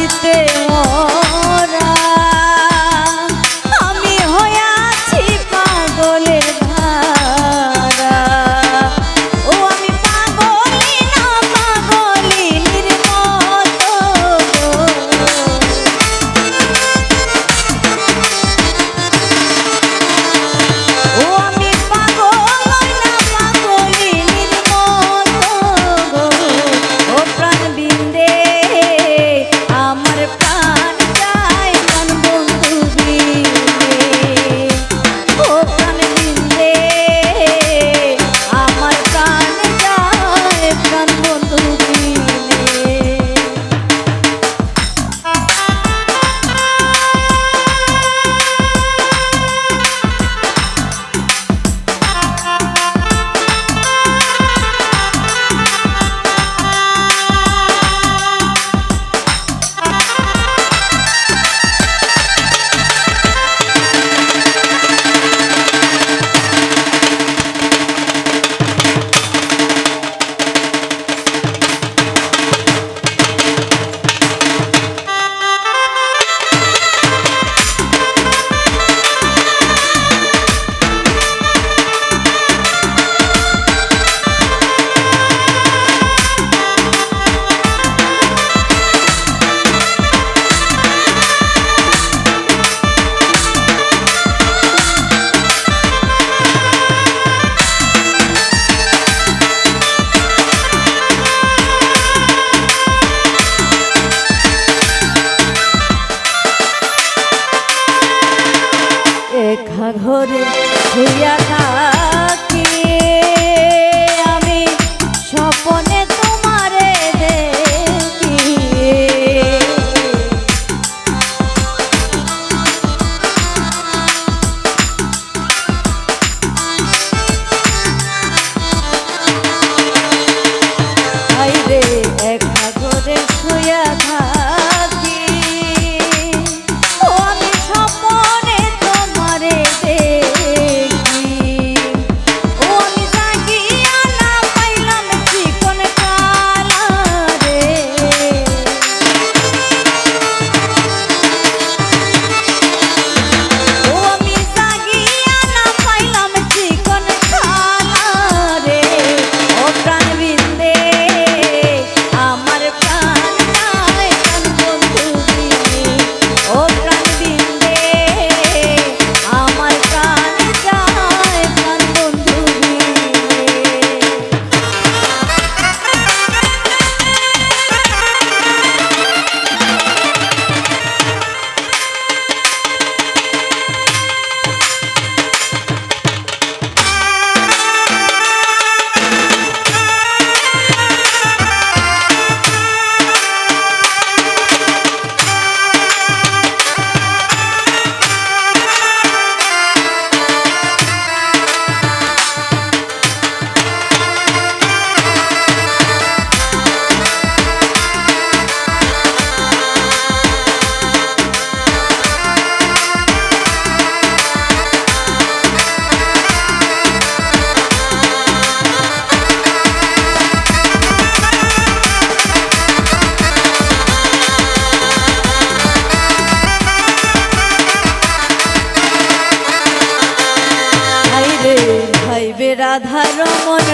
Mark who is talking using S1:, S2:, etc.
S1: দিতে ওরা আমি হইয়াছি পাগলের ধারা ও আমি পাগলি না পাগলিনীর মতো ও আমি পাগল না পাগলিনীর মতো ও প্রাণ বিন্দে আমার প্রাণ চাই প্রাণ বন্ধু বিন্দে ও প্রাণ বিন্দে আমার প্রাণ চাই প্রাণ বন্ধু বিন্দে একা ঘরে শুইয়া থাকি আমি স্বপ্নে তোমারে দেখি আইরে একা ঘরে শুইয়া থাকি ও আমি স্বপ্নে তোমারে দেখি ও আমি জাগিয়া না পাইলাম চিকন কালারে ও আমি জাগিয়া না পাইলাম চিকন কালারে ও প্রাণ বিন্দে আমার প্রাণ চাই প্রাণ বন্ধু বিন্দে ও প্রাণ বিন্দে আমার প্রাণ চাই প্রাণ বন্ধু বিন্দে ভাইবে রাধা রমন